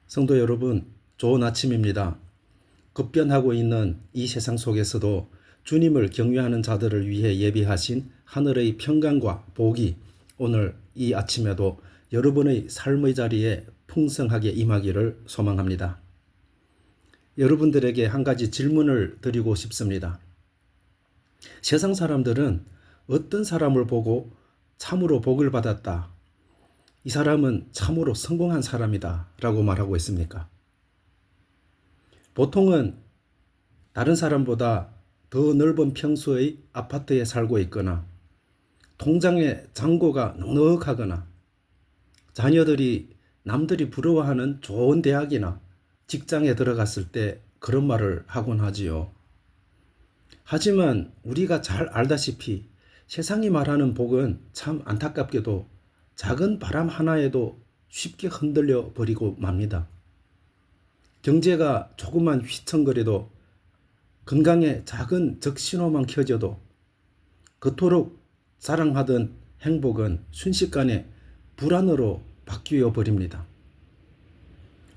성도 여러분, 좋은 아침입니다. 급변하고 있는 이 세상 속에서도 주님을 경외하는 자들을 위해 예비하신 하늘의 평강과 복이 오늘 이 아침에도 여러분의 삶의 자리에 풍성하게 임하기를 소망합니다. 여러분들에게 한 가지 질문을 드리고 싶습니다. 세상 사람들은 어떤 사람을 보고 참으로 복을 받았다, 이 사람은 참으로 성공한 사람이다 라고 말하고 있습니까? 보통은 다른 사람보다 더 넓은 평수의 아파트에 살고 있거나 통장에 잔고가 넉넉하거나 자녀들이 남들이 부러워하는 좋은 대학이나 직장에 들어갔을 때 그런 말을 하곤 하지요. 하지만 우리가 잘 알다시피 세상이 말하는 복은 참 안타깝게도 작은 바람 하나에도 쉽게 흔들려 버리고 맙니다. 경제가 조금만 휘청거려도, 건강에 작은 적신호만 켜져도 그토록 사랑하던 행복은 순식간에 불안으로 바뀌어 버립니다.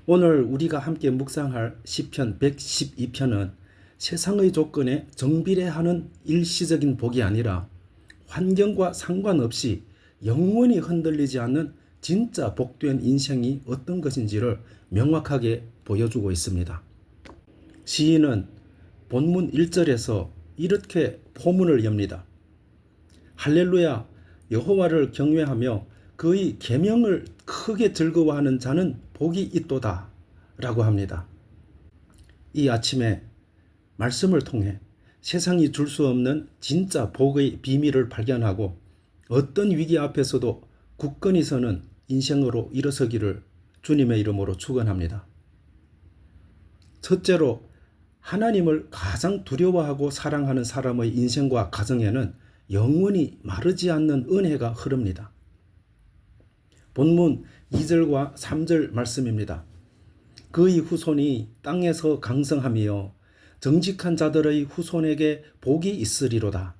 오늘 우리가 함께 묵상할 시편 112편은 세상의 조건에 정비례하는 일시적인 복이 아니라 환경과 상관없이 영원히 흔들리지 않는 진짜 복된 인생이 어떤 것인지를 명확하게 보여주고 있습니다. 시인은 본문 1절에서 이렇게 포문을 엽니다. 할렐루야, 여호와를 경외하며 그의 계명을 크게 즐거워하는 자는 복이 있도다 라고 합니다. 이 아침에 말씀을 통해 세상이 줄 수 없는 진짜 복의 비밀을 발견하고 어떤 위기 앞에서도 굳건히 서는 인생으로 일어서기를 주님의 이름으로 축원합니다. 첫째로, 하나님을 가장 두려워하고 사랑하는 사람의 인생과 가정에는 영원히 마르지 않는 은혜가 흐릅니다. 본문 2절과 3절 말씀입니다. 그의 후손이 땅에서 강성하며 정직한 자들의 후손에게 복이 있으리로다.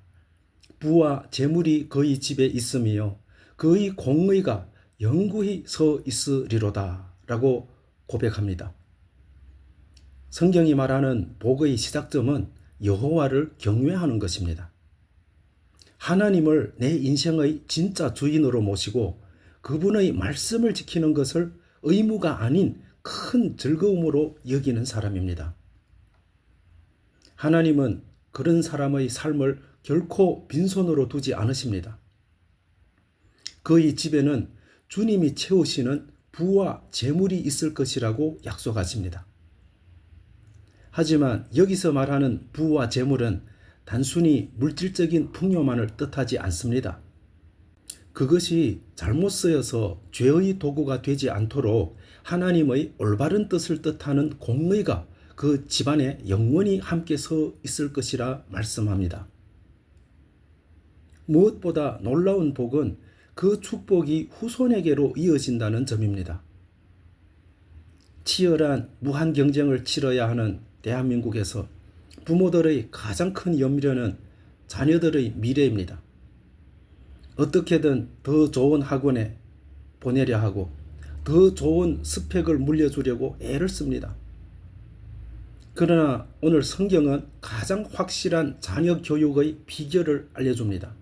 부와 재물이 그의 집에 있으며 그의 공의가 영구히 서 있으리로다 라고 고백합니다. 성경이 말하는 복의 시작점은 여호와를 경외하는 것입니다. 하나님을 내 인생의 진짜 주인으로 모시고 그분의 말씀을 지키는 것을 의무가 아닌 큰 즐거움으로 여기는 사람입니다. 하나님은 그런 사람의 삶을 결코 빈손으로 두지 않으십니다. 그의 집에는 주님이 채우시는 부와 재물이 있을 것이라고 약속하십니다. 하지만 여기서 말하는 부와 재물은 단순히 물질적인 풍요만을 뜻하지 않습니다. 그것이 잘못 쓰여서 죄의 도구가 되지 않도록 하나님의 올바른 뜻을 뜻하는 공의가 그 집안에 영원히 함께 서 있을 것이라 말씀합니다. 무엇보다 놀라운 복은 그 축복이 후손에게로 이어진다는 점입니다. 치열한 무한 경쟁을 치러야 하는 대한민국에서 부모들의 가장 큰 염려는 자녀들의 미래입니다. 어떻게든 더 좋은 학원에 보내려 하고 더 좋은 스펙을 물려주려고 애를 씁니다. 그러나 오늘 성경은 가장 확실한 자녀 교육의 비결을 알려줍니다.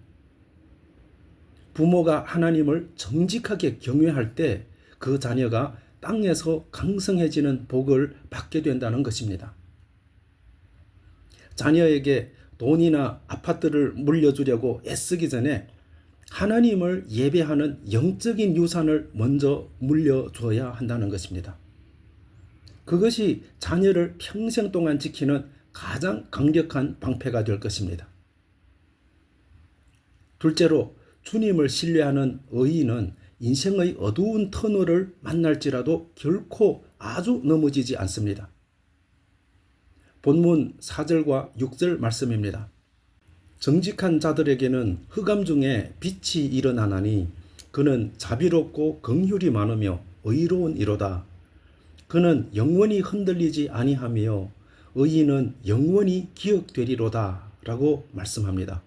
부모가 하나님을 정직하게 경외할 때 그 자녀가 땅에서 강성해지는 복을 받게 된다는 것입니다. 자녀에게 돈이나 아파트를 물려주려고 애쓰기 전에 하나님을 예배하는 영적인 유산을 먼저 물려줘야 한다는 것입니다. 그것이 자녀를 평생 동안 지키는 가장 강력한 방패가 될 것입니다. 둘째로, 주님을 신뢰하는 의인은 인생의 어두운 터널을 만날지라도 결코 아주 넘어지지 않습니다. 본문 4절과 6절 말씀입니다. 정직한 자들에게는 흑암 중에 빛이 일어나나니 그는 자비롭고 긍휼이 많으며 의로운 이로다. 그는 영원히 흔들리지 아니하며 의인은 영원히 기억되리로다 라고 말씀합니다.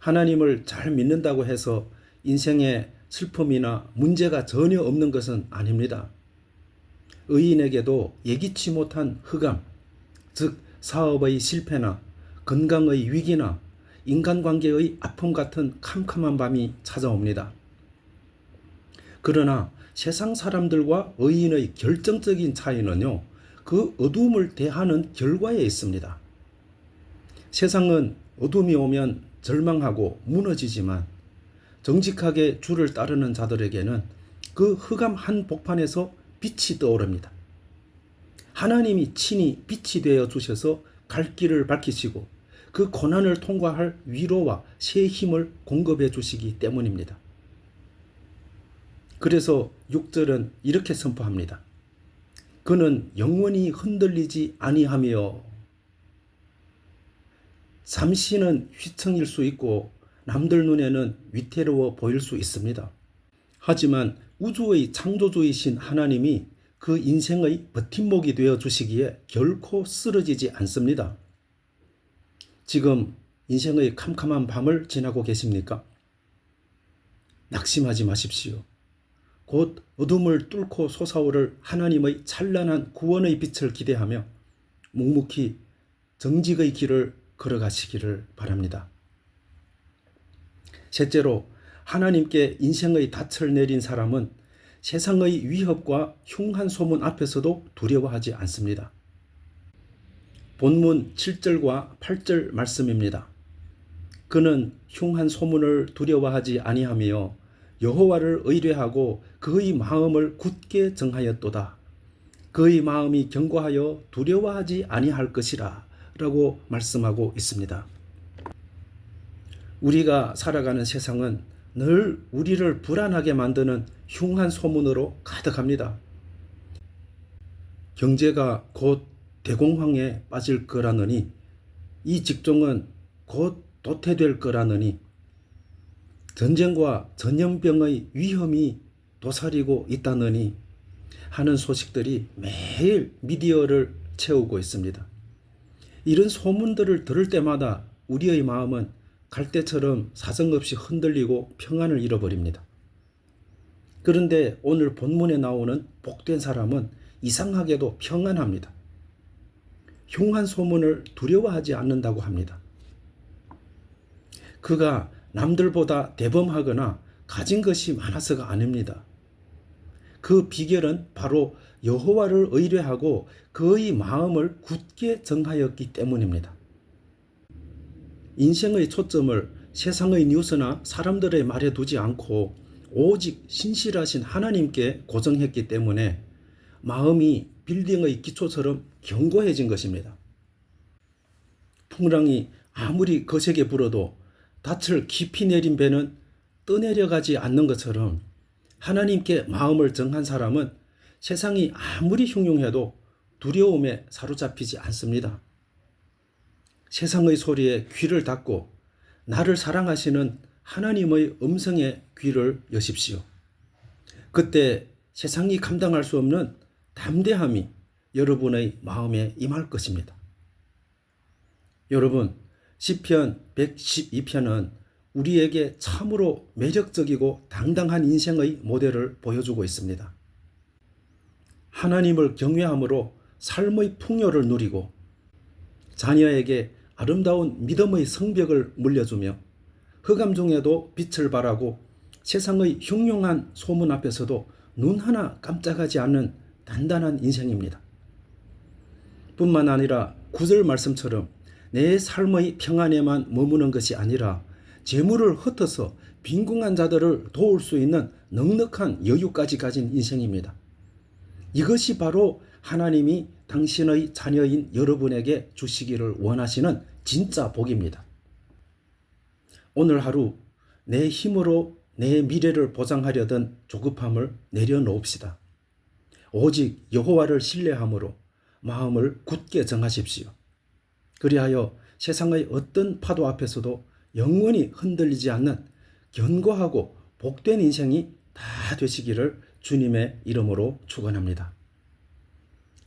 하나님을 잘 믿는다고 해서 인생에 슬픔이나 문제가 전혀 없는 것은 아닙니다. 의인에게도 예기치 못한 흑암, 즉 사업의 실패나 건강의 위기나 인간관계의 아픔 같은 캄캄한 밤이 찾아옵니다. 그러나 세상 사람들과 의인의 결정적인 차이는요, 그 어두움을 대하는 결과에 있습니다. 세상은 어둠이 오면 절망하고 무너지지만 정직하게 주를 따르는 자들에게는 그 흑암 한복판에서 빛이 떠오릅니다. 하나님이 친히 빛이 되어 주셔서 갈 길을 밝히시고 그 고난을 통과할 위로와 새 힘을 공급해 주시기 때문입니다. 그래서 6절은 이렇게 선포합니다. 그는 영원히 흔들리지 아니하며. 잠시는 휘청일 수 있고 남들 눈에는 위태로워 보일 수 있습니다. 하지만 우주의 창조주이신 하나님이 그 인생의 버팀목이 되어 주시기에 결코 쓰러지지 않습니다. 지금 인생의 캄캄한 밤을 지나고 계십니까? 낙심하지 마십시오. 곧 어둠을 뚫고 솟아오를 하나님의 찬란한 구원의 빛을 기대하며 묵묵히 정직의 길을 걸어가시기를 바랍니다. 셋째로, 하나님께 인생의 닻을 내린 사람은 세상의 위협과 흉한 소문 앞에서도 두려워하지 않습니다. 본문 7절과 8절 말씀입니다. 그는 흉한 소문을 두려워하지 아니하며 여호와를 의뢰하고 그의 마음을 굳게 정하였도다. 그의 마음이 견고하여 두려워하지 아니할 것이라 라고 말씀하고 있습니다. 우리가 살아가는 세상은 늘 우리를 불안하게 만드는 흉한 소문으로 가득합니다. 경제가 곧 대공황에 빠질 거라느니, 이 직종은 곧 도태될 거라느니, 전쟁과 전염병의 위험이 도사리고 있다느니 하는 소식들이 매일 미디어를 채우고 있습니다. 이런 소문들을 들을 때마다 우리의 마음은 갈대처럼 사정없이 흔들리고 평안을 잃어버립니다. 그런데 오늘 본문에 나오는 복된 사람은 이상하게도 평안합니다. 흉한 소문을 두려워하지 않는다고 합니다. 그가 남들보다 대범하거나 가진 것이 많아서가 아닙니다. 그 비결은 바로 여호와를 의뢰하고 그의 마음을 굳게 정하였기 때문입니다. 인생의 초점을 세상의 뉴스나 사람들의 말에 두지 않고 오직 신실하신 하나님께 고정했기 때문에 마음이 빌딩의 기초처럼 견고해진 것입니다. 풍랑이 아무리 거세게 불어도 닻을 깊이 내린 배는 떠내려가지 않는 것처럼 하나님께 마음을 정한 사람은 세상이 아무리 흉흉해도 두려움에 사로잡히지 않습니다. 세상의 소리에 귀를 닫고 나를 사랑하시는 하나님의 음성에 귀를 여십시오. 그때 세상이 감당할 수 없는 담대함이 여러분의 마음에 임할 것입니다. 여러분, 시편 112편은 우리에게 참으로 매력적이고 당당한 인생의 모델을 보여주고 있습니다. 하나님을 경외함으로 삶의 풍요를 누리고 자녀에게 아름다운 믿음의 성벽을 물려주며 흑암 중에도 빛을 발하고 세상의 흉흉한 소문 앞에서도 눈 하나 깜짝하지 않는 단단한 인생입니다. 뿐만 아니라 9절 말씀처럼 내 삶의 평안에만 머무는 것이 아니라 재물을 흩어서 빈궁한 자들을 도울 수 있는 넉넉한 여유까지 가진 인생입니다. 이것이 바로 하나님이 당신의 자녀인 여러분에게 주시기를 원하시는 진짜 복입니다. 오늘 하루 내 힘으로 내 미래를 보장하려던 조급함을 내려놓읍시다. 오직 여호와를 신뢰함으로 마음을 굳게 정하십시오. 그리하여 세상의 어떤 파도 앞에서도 영원히 흔들리지 않는 견고하고 복된 인생이 다 되시기를 주님의 이름으로 축원합니다.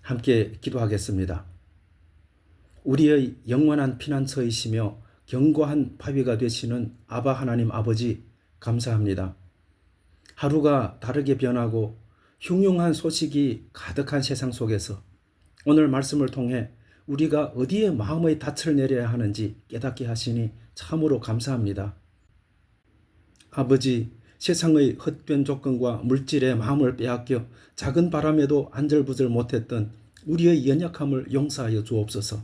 함께 기도하겠습니다. 우리의 영원한 피난처이시며 견고한 바위가 되시는 아바 하나님 아버지, 감사합니다. 하루가 다르게 변하고 흉흉한 소식이 가득한 세상 속에서 오늘 말씀을 통해 우리가 어디에 마음의 닻을 내려야 하는지 깨닫게 하시니 참으로 감사합니다. 아버지, 세상의 헛된 조건과 물질의 마음을 빼앗겨 작은 바람에도 안절부절 못했던 우리의 연약함을 용서하여 주옵소서.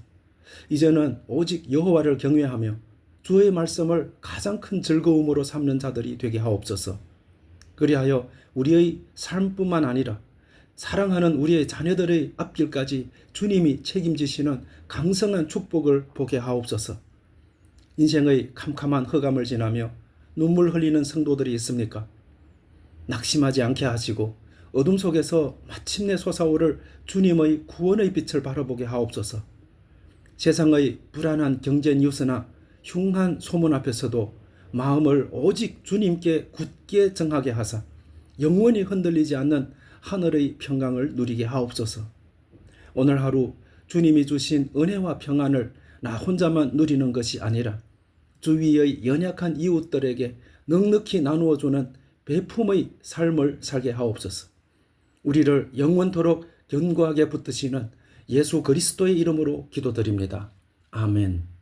이제는 오직 여호와를 경외하며 주의 말씀을 가장 큰 즐거움으로 삼는 자들이 되게 하옵소서. 그리하여 우리의 삶뿐만 아니라 사랑하는 우리의 자녀들의 앞길까지 주님이 책임지시는 강성한 축복을 보게 하옵소서. 인생의 캄캄한 흑암을 지나며 눈물 흘리는 성도들이 있습니까? 낙심하지 않게 하시고 어둠 속에서 마침내 솟아오를 주님의 구원의 빛을 바라보게 하옵소서. 세상의 불안한 경제 뉴스나 흉한 소문 앞에서도 마음을 오직 주님께 굳게 정하게 하사 영원히 흔들리지 않는 하늘의 평강을 누리게 하옵소서. 오늘 하루 주님이 주신 은혜와 평안을 나 혼자만 누리는 것이 아니라 주위의 연약한 이웃들에게 넉넉히 나누어주는 배품의 삶을 살게 하옵소서. 우리를 영원토록 견고하게 붙드시는 예수 그리스도의 이름으로 기도드립니다. 아멘.